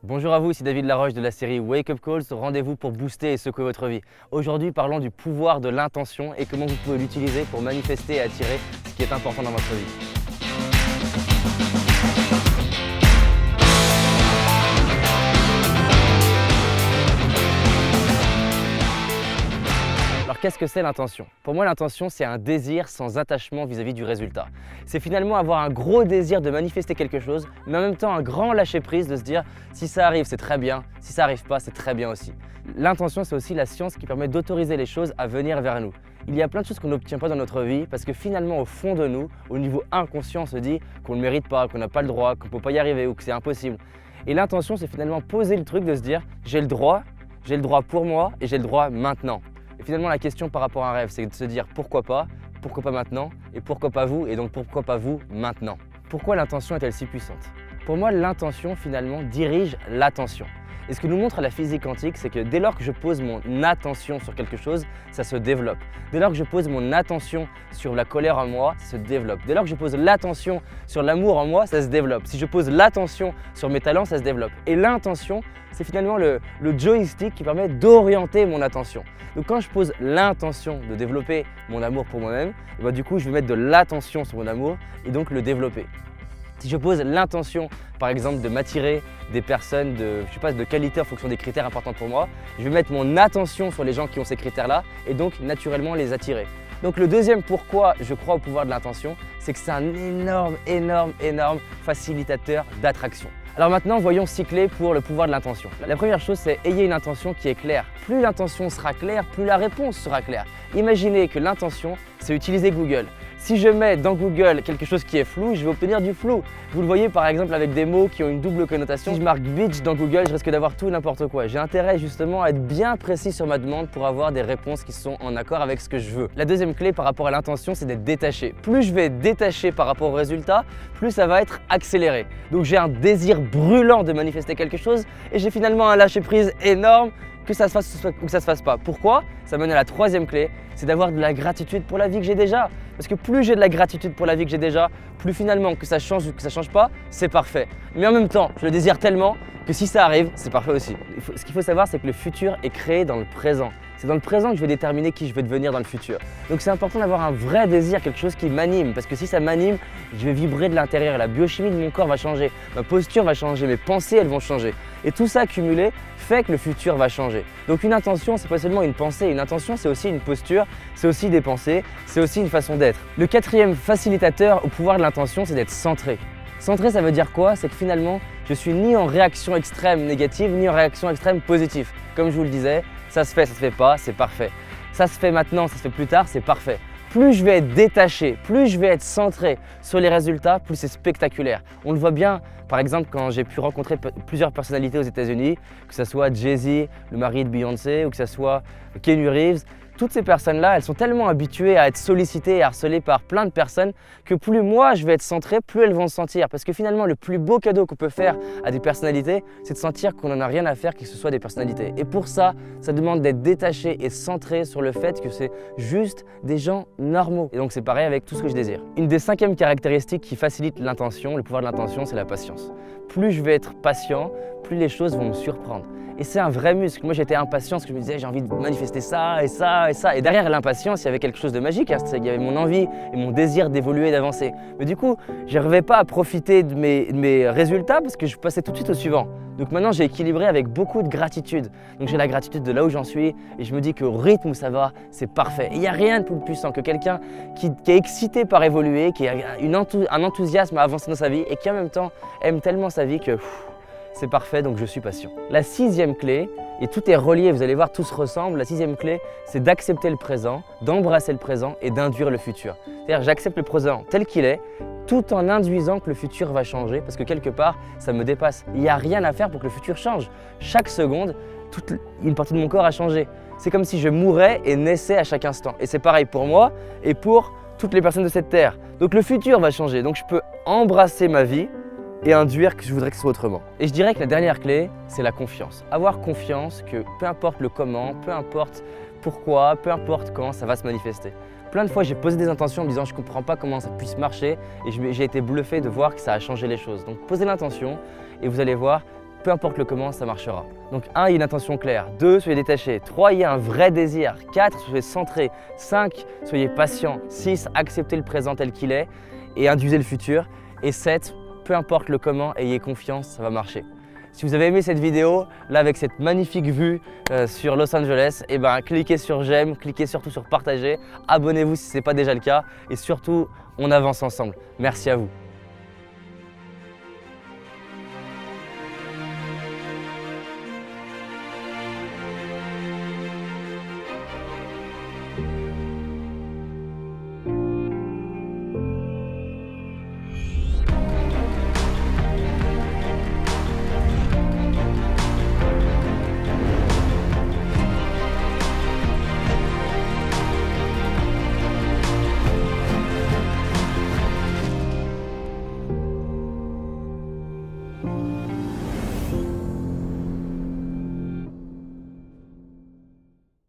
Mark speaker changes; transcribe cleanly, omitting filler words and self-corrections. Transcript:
Speaker 1: Bonjour à vous, ici David Laroche de la série Wake Up Calls, rendez-vous pour booster et secouer votre vie. Aujourd'hui, parlons du pouvoir de l'intention et comment vous pouvez l'utiliser pour manifester et attirer ce qui est important dans votre vie. Alors qu'est-ce que c'est l'intention? Pour moi, l'intention, c'est un désir sans attachement vis-à-vis du résultat. C'est finalement avoir un gros désir de manifester quelque chose, mais en même temps un grand lâcher-prise de se dire si ça arrive, c'est très bien, si ça n'arrive pas, c'est très bien aussi. L'intention, c'est aussi la science qui permet d'autoriser les choses à venir vers nous. Il y a plein de choses qu'on n'obtient pas dans notre vie parce que finalement, au fond de nous, au niveau inconscient, on se dit qu'on ne le mérite pas, qu'on n'a pas le droit, qu'on ne peut pas y arriver ou que c'est impossible. Et l'intention, c'est finalement poser le truc de se dire j'ai le droit pour moi et j'ai le droit maintenant. Et finalement, la question par rapport à un rêve, c'est de se dire pourquoi pas maintenant et pourquoi pas vous et donc pourquoi pas vous maintenant. Pourquoi l'intention est-elle si puissante? Pour moi, l'intention finalement dirige l'attention. Et ce que nous montre la physique quantique, c'est que dès lors que je pose mon attention sur quelque chose, ça se développe. Dès lors que je pose mon attention sur la colère en moi, ça se développe. Dès lors que je pose l'attention sur l'amour en moi, ça se développe. Si je pose l'attention sur mes talents, ça se développe. Et l'intention, c'est finalement le joystick qui permet d'orienter mon attention. Donc quand je pose l'intention de développer mon amour pour moi-même, du coup, je vais mettre de l'attention sur mon amour et donc le développer. Si je pose l'intention, par exemple, de m'attirer des personnes de qualité en fonction des critères importants pour moi, je vais mettre mon attention sur les gens qui ont ces critères-là et donc naturellement les attirer. Donc le deuxième pourquoi je crois au pouvoir de l'intention, c'est que c'est un énorme facilitateur d'attraction. Alors maintenant, voyons 6 clés pour le pouvoir de l'intention. La première chose, c'est ayez une intention qui est claire. Plus l'intention sera claire, plus la réponse sera claire. Imaginez que l'intention, c'est utiliser Google. Si je mets dans Google quelque chose qui est flou, je vais obtenir du flou. Vous le voyez par exemple avec des mots qui ont une double connotation. Si je marque bitch dans Google, je risque d'avoir tout et n'importe quoi. J'ai intérêt justement à être bien précis sur ma demande pour avoir des réponses qui sont en accord avec ce que je veux. La deuxième clé par rapport à l'intention, c'est d'être détaché. Plus je vais être détaché par rapport au résultat, plus ça va être accéléré. Donc j'ai un désir brûlant de manifester quelque chose et j'ai finalement un lâcher prise énorme que ça se fasse ou que ça se fasse pas. Pourquoi? Ça mène à la troisième clé, c'est d'avoir de la gratitude pour la vie que j'ai déjà. Parce que plus j'ai de la gratitude pour la vie que j'ai déjà, plus finalement que ça change ou que ça change pas, c'est parfait. Mais en même temps, je le désire tellement que si ça arrive, c'est parfait aussi. Ce qu'il faut savoir, c'est que le futur est créé dans le présent. C'est dans le présent que je vais déterminer qui je vais devenir dans le futur. Donc c'est important d'avoir un vrai désir, quelque chose qui m'anime. Parce que si ça m'anime, je vais vibrer de l'intérieur. La biochimie de mon corps va changer, ma posture va changer, mes pensées elles vont changer. Et tout ça cumulé fait que le futur va changer. Donc une intention, c'est pas seulement une pensée. Une intention, c'est aussi une posture, c'est aussi des pensées, c'est aussi une façon d'être. Le quatrième facilitateur au pouvoir de l'intention, c'est d'être centré. Centré, ça veut dire quoi? C'est que finalement, je suis ni en réaction extrême négative, ni en réaction extrême positive. Comme je vous le disais, ça se fait pas, c'est parfait. Ça se fait maintenant, ça se fait plus tard, c'est parfait. Plus je vais être détaché, plus je vais être centré sur les résultats, plus c'est spectaculaire. On le voit bien, par exemple, quand j'ai pu rencontrer plusieurs personnalités aux États-Unis, que ce soit Jay-Z, le mari de Beyoncé, ou que ce soit Keanu Reeves. Toutes ces personnes-là, elles sont tellement habituées à être sollicitées et harcelées par plein de personnes que plus moi je vais être centré, plus elles vont se sentir. Parce que finalement, le plus beau cadeau qu'on peut faire à des personnalités, c'est de sentir qu'on n'en a rien à faire que ce soit des personnalités. Et pour ça, ça demande d'être détaché et centré sur le fait que c'est juste des gens normaux. Et donc c'est pareil avec tout ce que je désire. Une des 5e caractéristiques qui facilite l'intention, le pouvoir de l'intention, c'est la patience. Plus je vais être patient, plus les choses vont me surprendre. Et c'est un vrai muscle. Moi j'étais impatient parce que je me disais j'ai envie de manifester ça et ça et ça. Et derrière l'impatience, il y avait quelque chose de magique. Il y avait mon envie et mon désir d'évoluer et d'avancer. Mais du coup, je n'arrivais pas à profiter de mes résultats parce que je passais tout de suite au suivant. Donc maintenant j'ai équilibré avec beaucoup de gratitude. Donc j'ai la gratitude de là où j'en suis et je me dis qu'au rythme où ça va, c'est parfait. Et il n'y a rien de plus puissant que quelqu'un qui est excité par évoluer, qui a un enthousiasme à avancer dans sa vie et qui en même temps aime tellement sa vie que c'est parfait, donc je suis patient. La 6e clé, et tout est relié, vous allez voir, tout se ressemble. La 6e clé, c'est d'accepter le présent, d'embrasser le présent et d'induire le futur. C'est-à-dire, j'accepte le présent tel qu'il est, tout en induisant que le futur va changer, parce que quelque part, ça me dépasse. Il n'y a rien à faire pour que le futur change. Chaque seconde, une partie de mon corps a changé. C'est comme si je mourais et naissais à chaque instant. Et c'est pareil pour moi et pour toutes les personnes de cette terre. Donc le futur va changer, donc je peux embrasser ma vie et induire que je voudrais que ce soit autrement. Et je dirais que la dernière clé, c'est la confiance. Avoir confiance que peu importe le comment, peu importe pourquoi, peu importe quand, ça va se manifester. Plein de fois, j'ai posé des intentions en me disant je ne comprends pas comment ça puisse marcher et j'ai été bluffé de voir que ça a changé les choses. Donc posez l'intention et vous allez voir, peu importe le comment, ça marchera. Donc 1, il y a une intention claire. 2, soyez détaché. 3, il y a un vrai désir. 4, soyez centré. 5, soyez patient. 6, acceptez le présent tel qu'il est et induisez le futur. Et 7, peu importe le comment, ayez confiance, ça va marcher. Si vous avez aimé cette vidéo, là avec cette magnifique vue sur Los Angeles, eh ben, cliquez sur j'aime, cliquez surtout sur partager, abonnez-vous si ce n'est pas déjà le cas et surtout, on avance ensemble. Merci à vous.